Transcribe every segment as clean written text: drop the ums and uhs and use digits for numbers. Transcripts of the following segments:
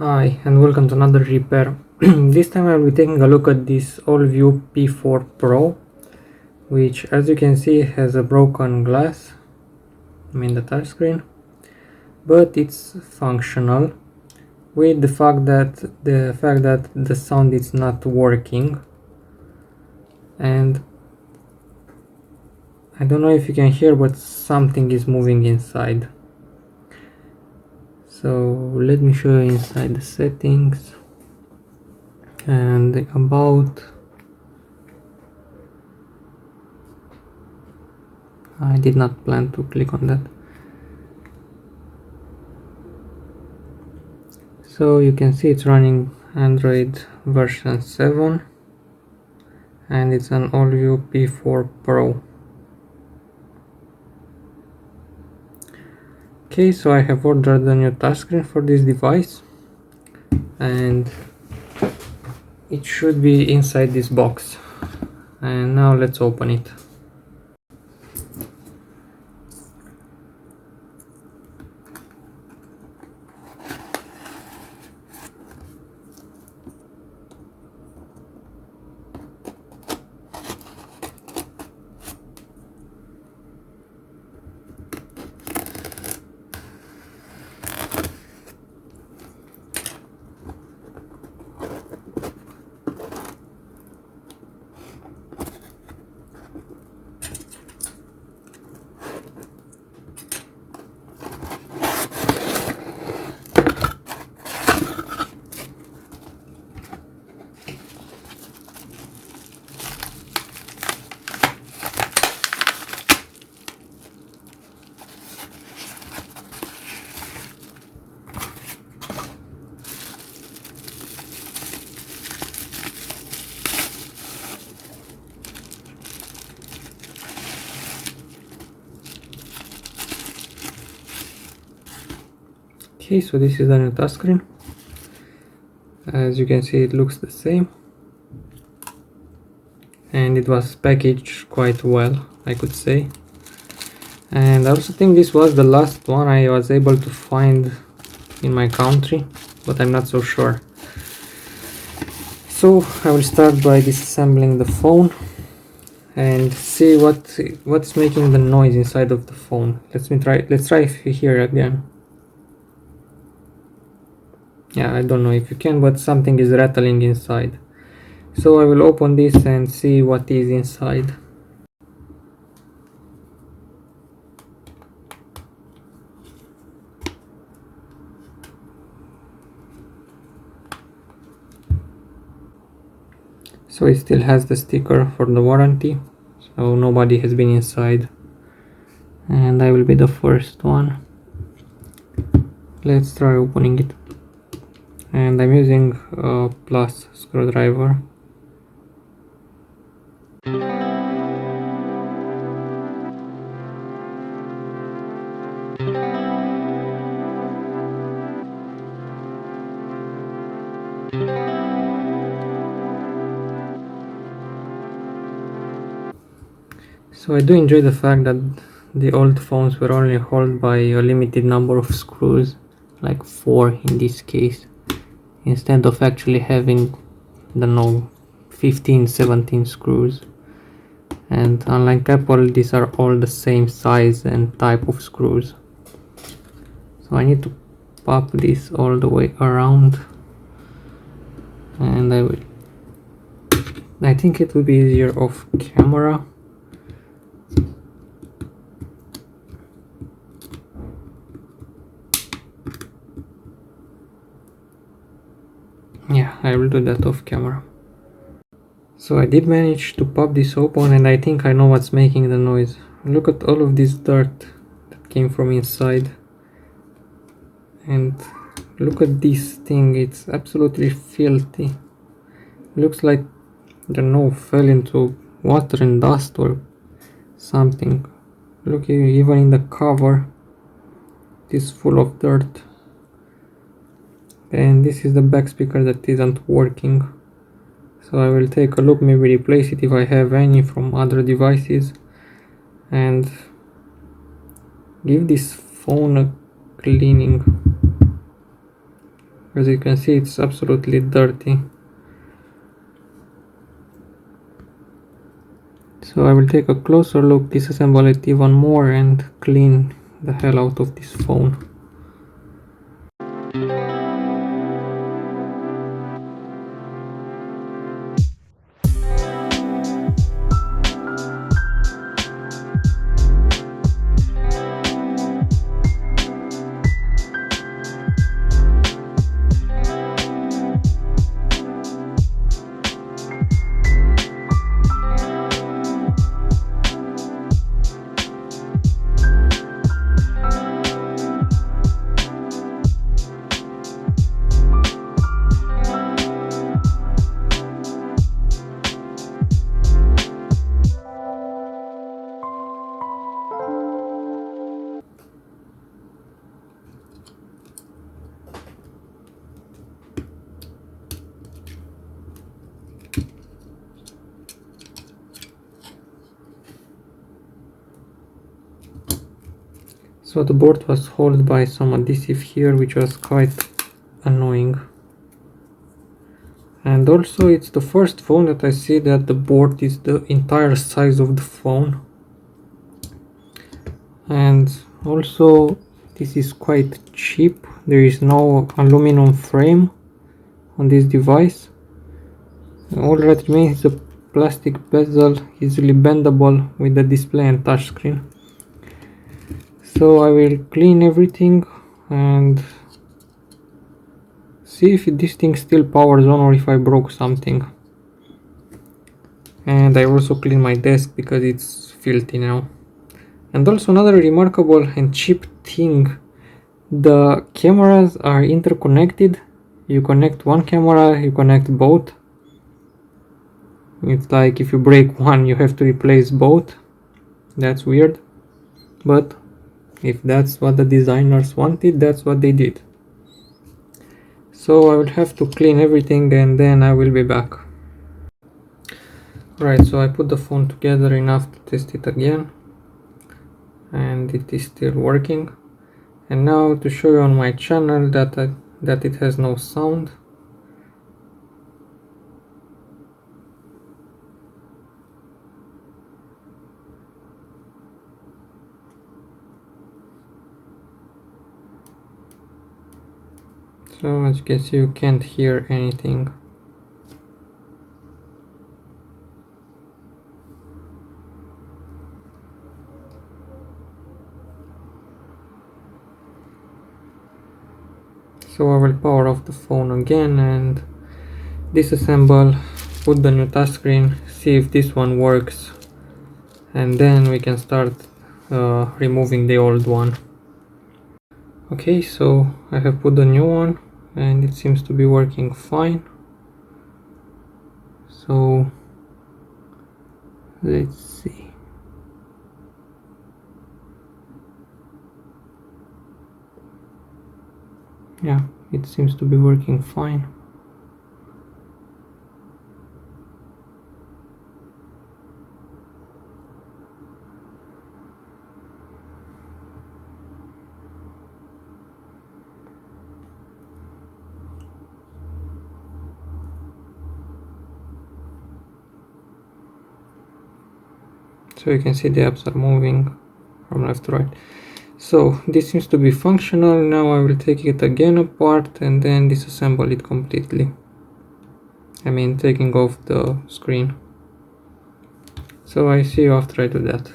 Hi and welcome to another repair. This time I will be taking a look at this Allview P4 Pro, which as you can see has a broken glass, the touchscreen, but it's functional with the fact that the sound is not working, and I don't know if you can hear, but something is moving inside. So let me show you inside the settings and about. I did not plan to click on that. So you can see it's running Android version 7 and it's an Allview P4 Pro. Okay, so I have ordered a new touchscreen for this device and it should be inside this box. And now let's open it. Okay, so this is the new touchscreen. As you can see, it looks the same and it was packaged quite well, I could say. And I also think this was the last one I was able to find in my country, but I'm not so sure. So I will start by disassembling the phone and see what's making the noise inside of the phone. Let's try here again. Yeah, I don't know if you can, but something is rattling inside. So I will open this and see what is inside. So it still has the sticker for the warranty, so nobody has been inside, and I will be the first one. Let's try opening it, and I'm using a plus screwdriver. So I do enjoy the fact that the old phones were only held by a limited number of screws, like 4 in this case, instead of actually having, I don't know, 15, 17 screws. And unlike Apple, these are all the same size and type of screws. So I need to pop this all the way around, and I think it will be easier off camera. Yeah, I will do that off camera. So I did manage to pop this open, and I think I know what's making the noise. Look at all of this dirt that came from inside. And look at this thing, it's absolutely filthy. Looks like, I don't know, fell into water and dust or something. Look, even in the cover, it is full of dirt. And this is the back speaker that isn't working. So I will take a look, maybe replace it if I have any from other devices, and give this phone a cleaning. As you can see, it's absolutely dirty. So I will take a closer look, disassemble it even more and clean the hell out of this phone. So the board was held by some adhesive here, which was quite annoying. And also it's the first phone that I see that the board is the entire size of the phone. And also this is quite cheap. There is no aluminum frame on this device. All that remains is a plastic bezel, easily bendable with the display and touchscreen. So I will clean everything and see if this thing still powers on or if I broke something. And I also clean my desk because it's filthy now. And also another remarkable and cheap thing, the cameras are interconnected. You connect one camera, you connect both. It's like if you break one, you have to replace both. That's weird, but if that's what the designers wanted, that's what they did. So I will have to clean everything and then I will be back. Right, so I put the phone together enough to test it again, and it is still working. And now to show you on my channel that it has no sound. So as you can see, you can't hear anything. So I will power off the phone again and disassemble, put the new touchscreen, see if this one works, and then we can start removing the old one. Okay, so I have put the new one and it seems to be working fine. So let's see. Yeah, it seems to be working fine. So you can see the apps are moving from left to right. So this seems to be functional. Now I will take it again apart and then disassemble it completely. I mean, taking off the screen. So I see you after I do that.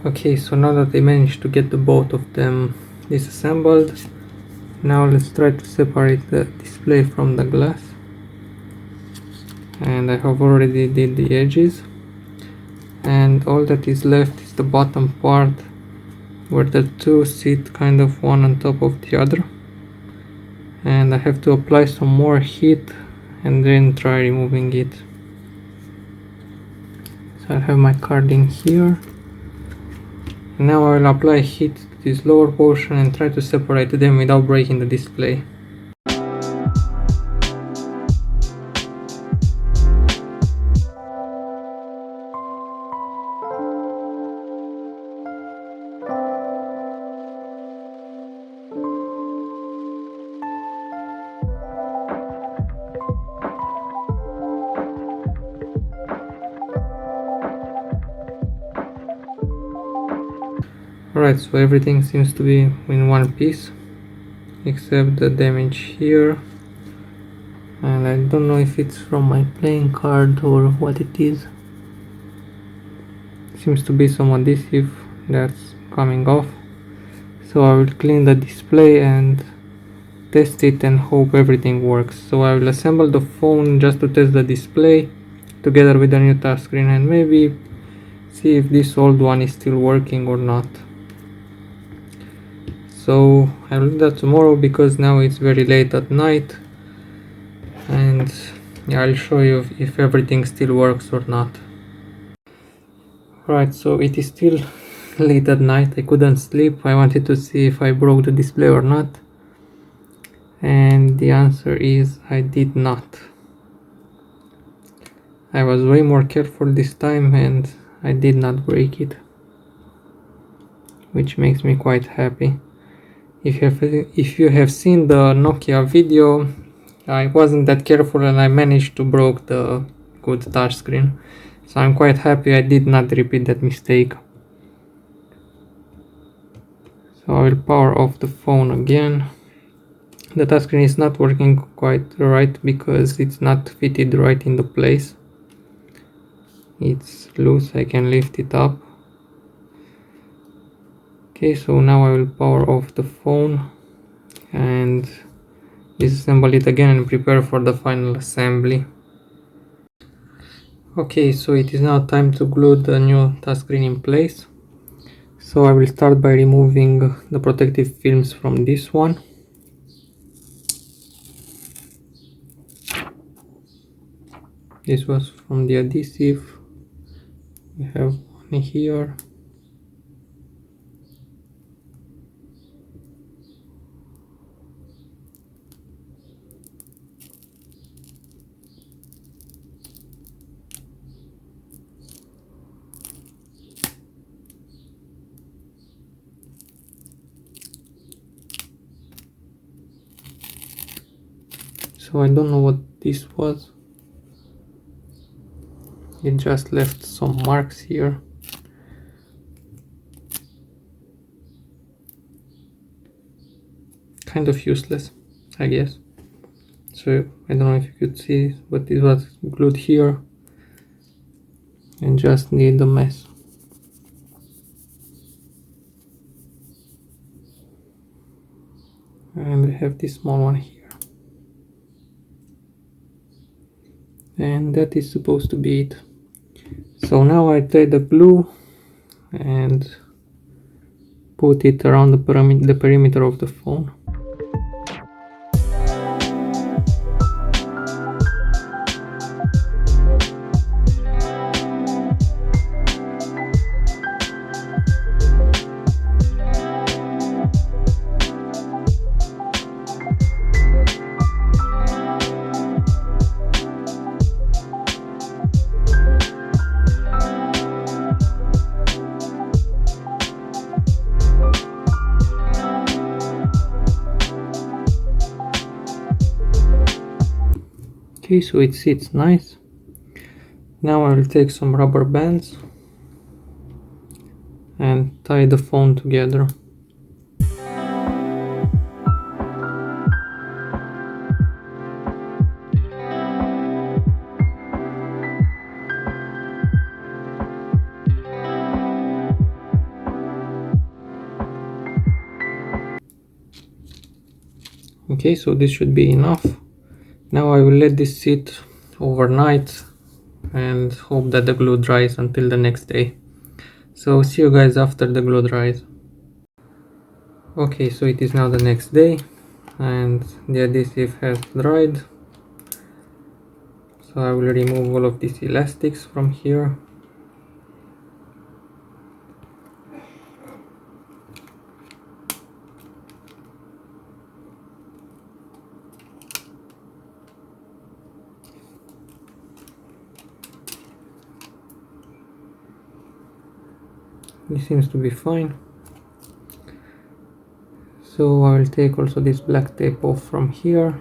Okay, so now that I managed to get the both of them disassembled, now let's try to separate the display from the glass. And I have already did the edges, and all that is left is the bottom part where the two sit kind of one on top of the other, and I have to apply some more heat and then try removing it. So I have my card in here. Now I will apply heat to this lower portion and try to separate them without breaking the display. Alright, so everything seems to be in one piece except the damage here, and I don't know if it's from my playing card or what it is. Seems to be some adhesive that's coming off, so I will clean the display and test it and hope everything works. So I will assemble the phone just to test the display together with the new touchscreen and maybe see if this old one is still working or not. So I will do that tomorrow because now it's very late at night, and yeah, I'll show you if everything still works or not. Right, so it is still late at night. I couldn't sleep. I wanted to see if I broke the display or not, and the answer is I did not. I was way more careful this time and I did not break it, which makes me quite happy. If you have seen the Nokia video, I wasn't that careful and I managed to broke the good touchscreen. So I'm quite happy I did not repeat that mistake. So I will power off the phone again. The touchscreen is not working quite right because it's not fitted right in the place. It's loose, I can lift it up. Okay, so now I will power off the phone and disassemble it again and prepare for the final assembly. Okay, so it is now time to glue the new touchscreen in place. So I will start by removing the protective films from this one. This was from the adhesive. We have one here. So I don't know what this was. It just left some marks here. Kind of useless, I guess. So I don't know if you could see, but it was glued here and just need a mess. And we have this small one here. And that is supposed to be it. So now I tie the glue and put it around the perimeter of the phone. Okay, so it sits nice. Now I will take some rubber bands and tie the phone together. Okay, so this should be enough. Now I will let this sit overnight and hope that the glue dries until the next day. So see you guys after the glue dries. Okay, so it is now the next day and the adhesive has dried. So I will remove all of these elastics from here. This seems to be fine. So I will take also this black tape off from here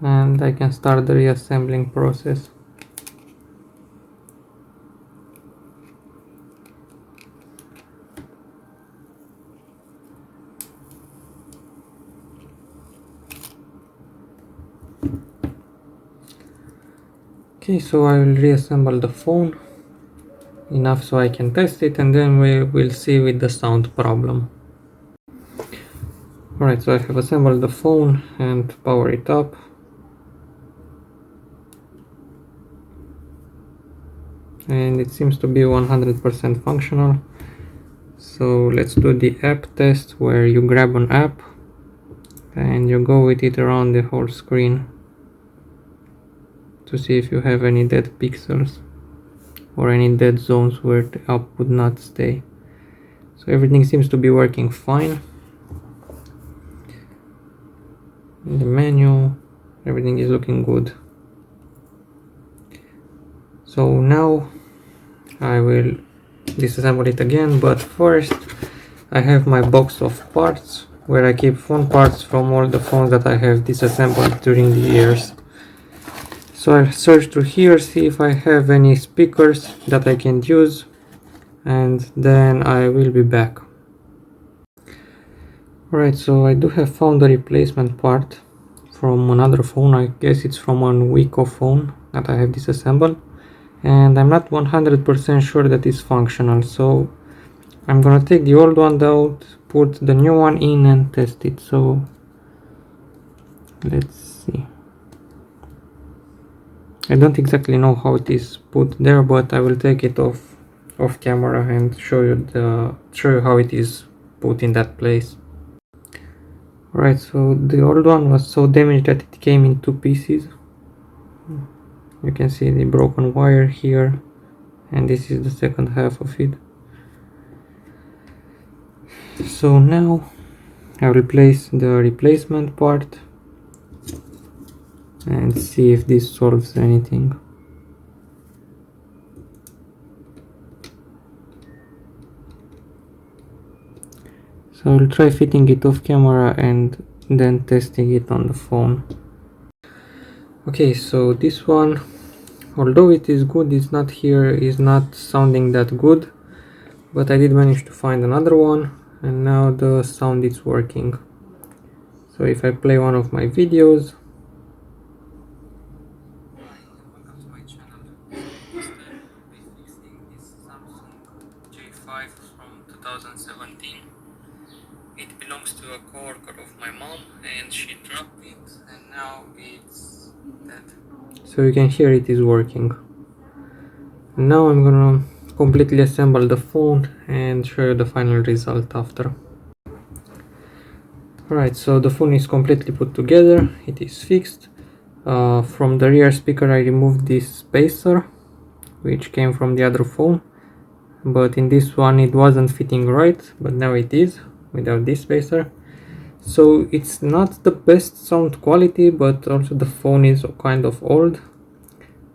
and I can start the reassembling process. Okay, so I will reassemble the phone enough so I can test it and then we will see with the sound problem. Alright, so I have assembled the phone and power it up. And it seems to be 100% functional. So let's do the app test where you grab an app and you go with it around the whole screen to see if you have any dead pixels or any dead zones where the app would not stay. So everything seems to be working fine. In the menu, everything is looking good. So now I will disassemble it again, but first I have my box of parts where I keep phone parts from all the phones that I have disassembled during the years. So I'll search through here, see if I have any speakers that I can use, and then I will be back. Alright, so I do have found a replacement part from another phone. I guess it's from an Wiko phone that I have disassembled, and I'm not 100% sure that it's functional, so I'm gonna take the old one out, put the new one in and test it. So let's see. I don't exactly know how it is put there, but I will take it off camera and show you how it is put in that place. Right, so the old one was so damaged that it came in two pieces. You can see the broken wire here, and this is the second half of it. So now I will place the replacement part and see if this solves anything. So I'll try fitting it off camera and then testing it on the phone. Okay, so this one, although it is good, it's not here, is not sounding that good, but I did manage to find another one and now the sound is working. So if I play one of my videos, from 2017. It belongs to a coworker of my mom and she dropped it and now it's dead. So you can hear it is working. Now I'm gonna completely assemble the phone and show you the final result after. Alright, so the phone is completely put together, it is fixed. From the rear speaker I removed this spacer, which came from the other phone, but in this one it wasn't fitting right, but now it is, without this spacer. So it's not the best sound quality, but also the phone is kind of old.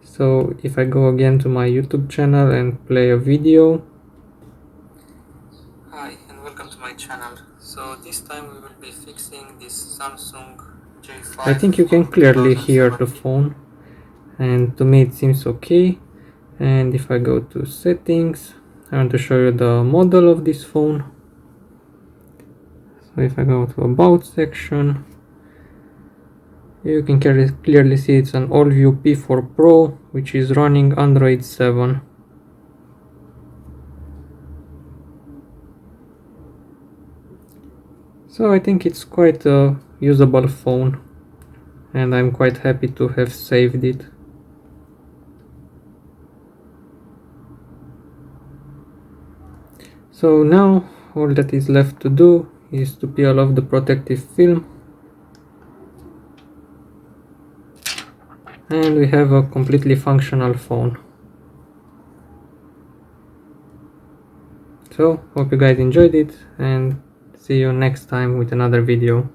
So if I go again to my YouTube channel and play a video. Hi and welcome to my channel. So this time we will be fixing this Samsung J5. I think you can clearly hear the phone, and to me it seems okay. And if I go to settings, I want to show you the model of this phone. So if I go to about section, you can clearly see it's an Allview P4 Pro, which is running Android 7. So I think it's quite a usable phone, and I'm quite happy to have saved it. So now all that is left to do is to peel off the protective film, and we have a completely functional phone. So hope you guys enjoyed it, and see you next time with another video.